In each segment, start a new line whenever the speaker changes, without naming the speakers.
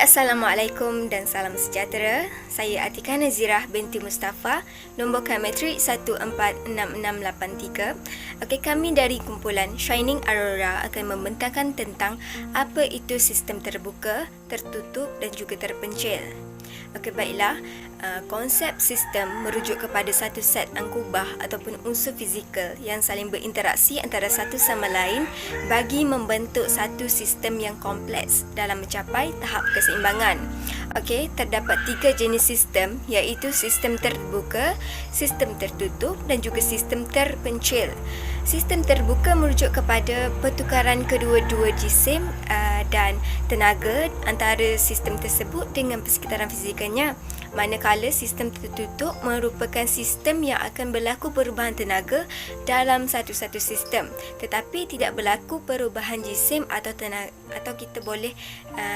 Assalamualaikum dan salam sejahtera. Saya Atika Nazirah binti Mustafa, nombor Kametrik 146683. Okey, kami dari kumpulan Shining Aurora akan membentangkan tentang apa itu sistem terbuka, tertutup dan juga terpencil. Okey, baiklah. Konsep sistem merujuk kepada satu set angkubah ataupun unsur fizikal yang saling berinteraksi antara satu sama lain bagi membentuk satu sistem yang kompleks dalam mencapai tahap keseimbangan. Okey, terdapat 3 jenis sistem, iaitu sistem terbuka, sistem tertutup dan juga sistem terpencil. Sistem terbuka merujuk kepada pertukaran kedua-dua jisim dan tenaga antara sistem tersebut dengan persekitaran fizikalnya. Manakala sistem tertutup merupakan sistem yang akan berlaku perubahan tenaga dalam satu-satu sistem, tetapi tidak berlaku perubahan jisim atau tenaga, atau kita boleh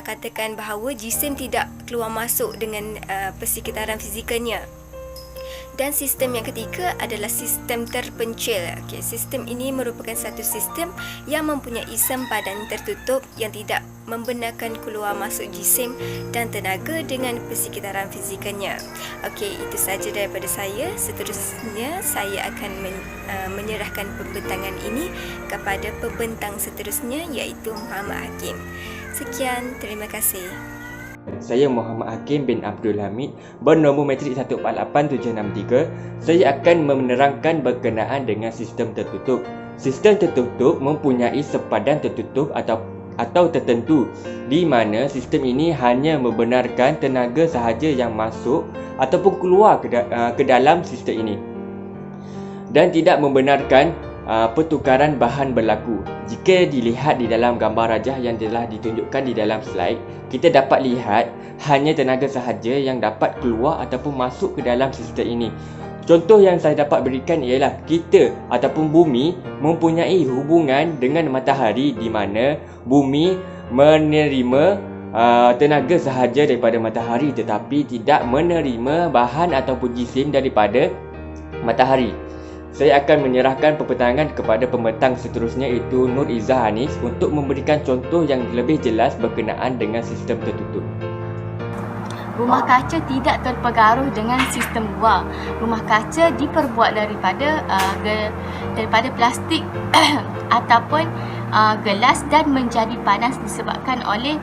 katakan bahawa jisim tidak keluar masuk dengan persekitaran fizikalnya. Dan sistem yang ketiga adalah sistem terpencil. Okey, sistem ini merupakan satu sistem yang mempunyai sempadan tertutup yang tidak membenarkan keluar masuk jisim dan tenaga dengan persekitaran fizikalnya. Okey, itu sahaja daripada saya. Seterusnya saya akan menyerahkan pembentangan ini kepada pembentang seterusnya, iaitu Muhammad Hakim. Sekian, terima kasih.
Saya Muhammad Hakim bin Abdul Hamid, bernombor metrik 148763. Saya akan menerangkan berkenaan dengan sistem tertutup. Sistem tertutup mempunyai sempadan tertutup atau tertentu, di mana sistem ini hanya membenarkan tenaga sahaja yang masuk ataupun keluar ke dalam sistem ini dan tidak membenarkan pertukaran bahan berlaku. Jika dilihat di dalam gambar rajah yang telah ditunjukkan di dalam slide, kita dapat lihat hanya tenaga sahaja yang dapat keluar ataupun masuk ke dalam sistem ini. Contoh yang saya dapat berikan ialah kita ataupun bumi mempunyai hubungan dengan matahari, di mana bumi menerima tenaga sahaja daripada matahari tetapi tidak menerima bahan ataupun jisim daripada matahari. Saya akan menyerahkan pembentangan kepada pembentang seterusnya, iaitu Nur Izzah Anis, untuk memberikan contoh yang lebih jelas berkenaan dengan sistem tertutup.
Rumah kaca tidak terpengaruh dengan sistem luar. Rumah kaca diperbuat daripada plastik ataupun gelas dan menjadi panas disebabkan oleh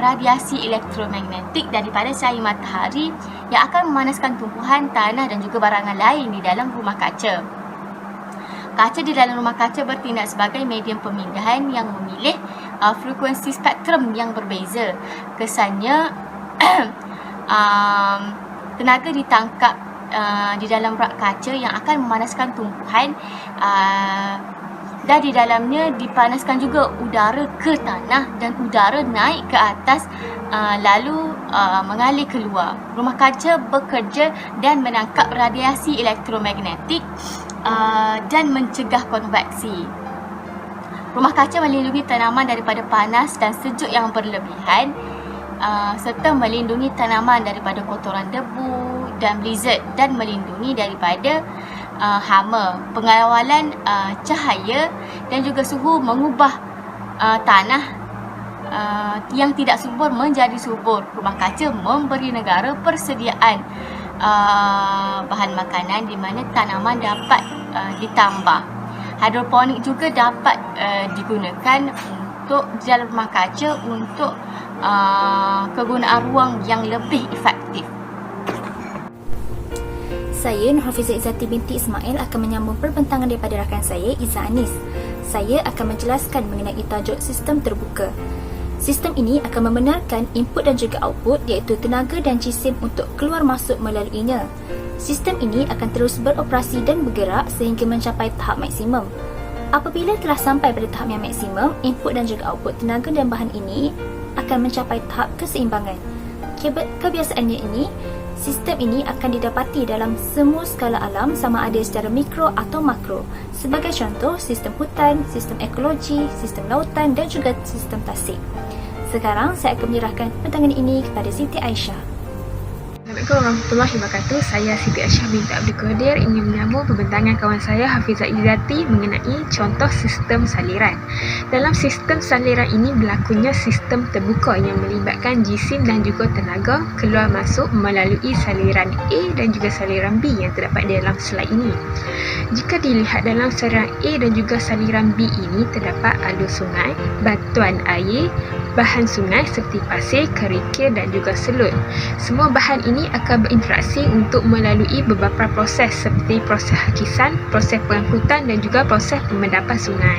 radiasi elektromagnetik daripada cahaya matahari yang akan memanaskan tumbuhan, tanah dan juga barangan lain di dalam rumah kaca. Kaca di dalam rumah kaca bertindak sebagai medium pemindahan yang memilih frekuensi spektrum yang berbeza. Kesannya tenaga ditangkap di dalam rak kaca yang akan memanaskan tumbuhan, dan di dalamnya dipanaskan juga udara ke tanah dan udara naik ke atas lalu mengalir keluar. Rumah kaca bekerja dan menangkap radiasi elektromagnetik dan mencegah konveksi. Rumah kaca melindungi tanaman daripada panas dan sejuk yang berlebihan, serta melindungi tanaman daripada kotoran debu dan blizzard, dan melindungi daripada hama. Pengawalan cahaya dan juga suhu mengubah tanah yang tidak subur menjadi subur. Rumah kaca memberi negara persediaan bahan makanan di mana tanaman dapat ditambah. Hidroponik juga dapat digunakan untuk di dalam rumah kaca untuk kegunaan ruang yang lebih efektif.
Saya Nur Hafizah Izzati binti Ismail akan menyambung perbentangan daripada rakan saya Izzah Anis. Saya akan menjelaskan mengenai tajuk sistem terbuka. Sistem ini akan membenarkan input dan juga output, iaitu tenaga dan jisim untuk keluar masuk melaluinya. Sistem ini akan terus beroperasi dan bergerak sehingga mencapai tahap maksimum. Apabila telah sampai pada tahap yang maksimum, input dan juga output tenaga dan bahan ini akan mencapai tahap keseimbangan. Kebiasaannya ini, sistem ini akan didapati dalam semua skala alam sama ada secara mikro atau makro. Sebagai contoh, sistem hutan, sistem ekologi, sistem lautan dan juga sistem tasik. Sekarang saya akan menyerahkan pembentangan ini kepada Siti Aisyah.
Assalamualaikum warahmatullahi wabarakatuh. Saya Siti Aisyah binti Abdul Qadir ingin menyambung pembentangan kawan saya Hafizah Izzati mengenai contoh sistem saliran. Dalam sistem saliran ini berlakunya sistem terbuka yang melibatkan jisim dan juga tenaga keluar masuk melalui saliran A dan juga saliran B yang terdapat di dalam slide ini. Jika dilihat dalam saliran A dan juga saliran B ini terdapat alur sungai, batuan air, bahan sungai seperti pasir, kerikil dan juga selut. Semua bahan ini akan berinteraksi untuk melalui beberapa proses seperti proses hakisan, proses pengangkutan dan juga proses pemendapan sungai.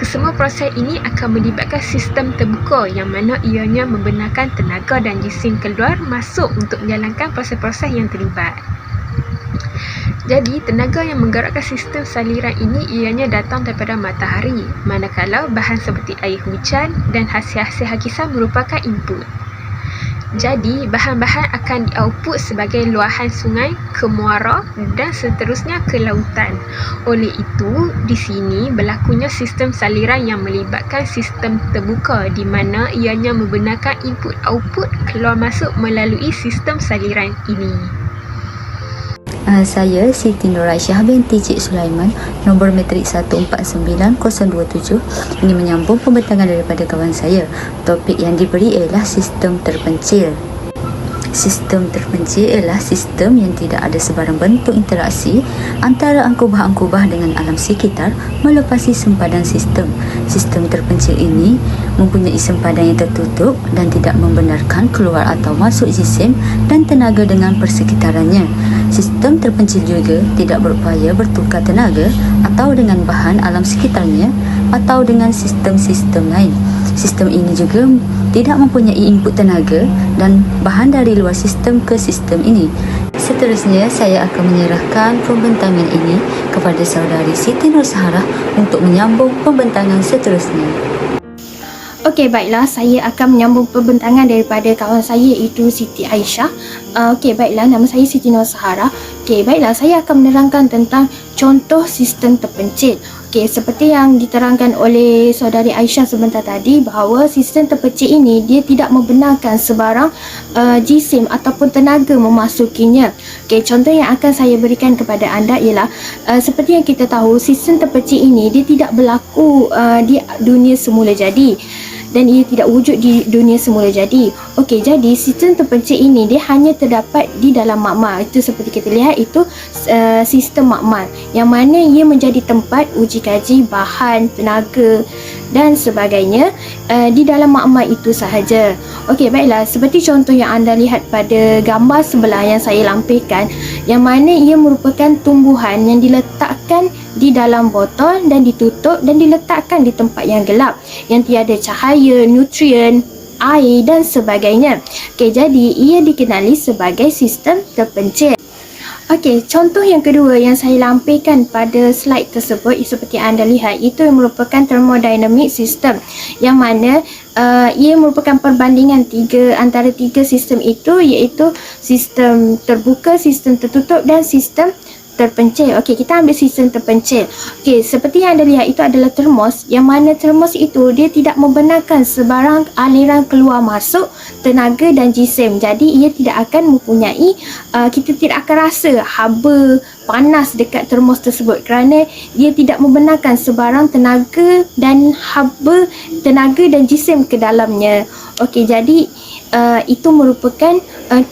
Kesemua proses ini akan melibatkan sistem terbuka yang mana ianya membenarkan tenaga dan jisim keluar masuk untuk menjalankan proses-proses yang terlibat. Jadi, tenaga yang menggerakkan sistem saliran ini ianya datang daripada matahari, manakala bahan seperti air hujan dan hasil-hasil hakisan merupakan input. Jadi, bahan-bahan akan di-output sebagai luahan sungai ke muara dan seterusnya ke lautan. Oleh itu, di sini berlakunya sistem saliran yang melibatkan sistem terbuka di mana ianya membenarkan input-output keluar masuk melalui sistem saliran ini.
Saya Siti Nur Aisyah binti Cik Sulaiman, nombor matrik 149027, ini menyambung pembentangan daripada kawan saya. Topik yang diberi ialah sistem terpencil. Sistem terpencil ialah sistem yang tidak ada sebarang bentuk interaksi antara angkubah-angkubah dengan alam sekitar melepasi sempadan sistem. Sistem terpencil ini mempunyai sempadan yang tertutup dan tidak membenarkan keluar atau masuk jisim dan tenaga dengan persekitarannya. Sistem terpencil juga tidak berupaya bertukar tenaga atau dengan bahan alam sekitarnya atau dengan sistem-sistem lain. Sistem ini juga tidak mempunyai input tenaga dan bahan dari luar sistem ke sistem ini. Seterusnya, saya akan menyerahkan pembentangan ini kepada saudari Siti Nur Saharah untuk menyambung pembentangan seterusnya.
Okey, baiklah, saya akan menyambung pembentangan daripada kawan saya iaitu Siti Aisyah. Okey, baiklah, nama saya Siti Nur Saharah. Okey, baiklah, saya akan menerangkan tentang contoh sistem terpencil. Okey, seperti yang diterangkan oleh saudari Aisyah sebentar tadi, bahawa sistem terpencil ini dia tidak membenarkan sebarang jisim ataupun tenaga memasukinya. Okey, contoh yang akan saya berikan kepada anda ialah seperti yang kita tahu, sistem terpencil ini dia tidak berlaku di dunia semula jadi dan ia tidak wujud di dunia semula jadi. Okey, jadi sistem terpencil ini dia hanya terdapat di dalam makmal. Itu seperti kita lihat itu sistem makmal yang mana ia menjadi tempat uji kaji bahan, tenaga dan sebagainya di dalam makmal itu sahaja. Okey, baiklah, seperti contoh yang anda lihat pada gambar sebelah yang saya lampirkan, yang mana ia merupakan tumbuhan yang diletakkan di dalam botol dan ditutup dan diletakkan di tempat yang gelap yang tiada cahaya, nutrien, air dan sebagainya. Okey, jadi ia dikenali sebagai sistem terpencil. Okey, contoh yang kedua yang saya lampirkan pada slide tersebut seperti anda lihat, itu merupakan thermodynamic system yang mana ia merupakan perbandingan antara tiga sistem itu, iaitu sistem terbuka, sistem tertutup dan sistem terpencil. Okey, kita ambil sistem terpencil. Okey, seperti yang anda lihat itu adalah termos, yang mana termos itu dia tidak membenarkan sebarang aliran keluar masuk tenaga dan jisim. Jadi ia tidak akan mempunyai kita tidak akan rasa haba panas dekat termos tersebut kerana dia tidak membenarkan sebarang tenaga dan haba tenaga dan jisim ke dalamnya. Okey, jadi itu merupakan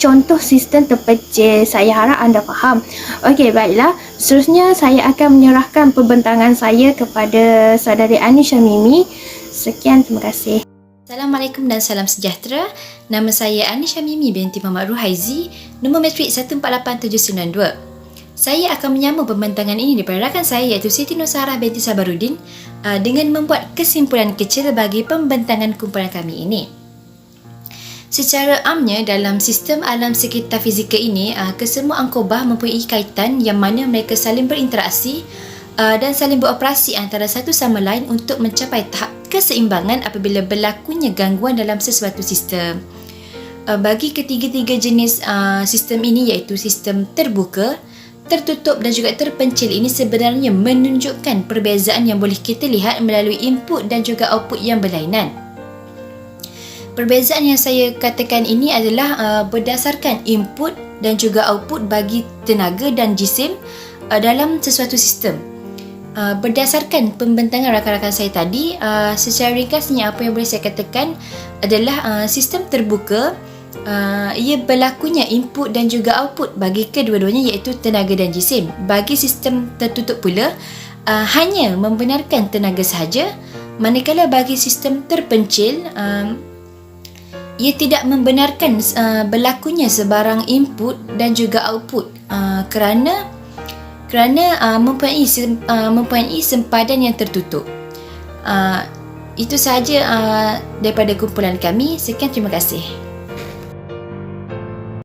contoh sistem terpencil. Saya harap anda faham. Okey, baiklah. Seterusnya saya akan menyerahkan pembentangan saya kepada saudari Anisha Mimi. Sekian, terima kasih.
Assalamualaikum dan salam sejahtera. Nama saya Anisha Mimi binti Muhammad Ruhaizi, nombor matrik 148792. Saya akan menyambung pembentangan ini daripada rakan saya iaitu Siti Nur Saharah binti Sabaruddin dengan membuat kesimpulan kecil bagi pembentangan kumpulan kami ini. Secara amnya, dalam sistem alam sekitar fizikal ini, kesemua angkubah mempunyai kaitan yang mana mereka saling berinteraksi dan saling beroperasi antara satu sama lain untuk mencapai tahap keseimbangan apabila berlakunya gangguan dalam sesuatu sistem. Bagi ketiga-tiga jenis sistem ini iaitu sistem terbuka, tertutup dan juga terpencil ini sebenarnya menunjukkan perbezaan yang boleh kita lihat melalui input dan juga output yang berlainan. Perbezaan yang saya katakan ini adalah berdasarkan input dan juga output bagi tenaga dan jisim dalam sesuatu sistem. Berdasarkan pembentangan rakan-rakan saya tadi, secara ringkasnya apa yang boleh saya katakan adalah sistem terbuka, ia berlakunya input dan juga output bagi kedua-duanya, iaitu tenaga dan jisim. Bagi sistem tertutup pula, hanya membenarkan tenaga sahaja, manakala bagi sistem terpencil, ia tidak membenarkan berlakunya sebarang input dan juga output kerana mempunyai sempadan yang tertutup. Itu sahaja daripada kumpulan kami. Sekian, terima kasih.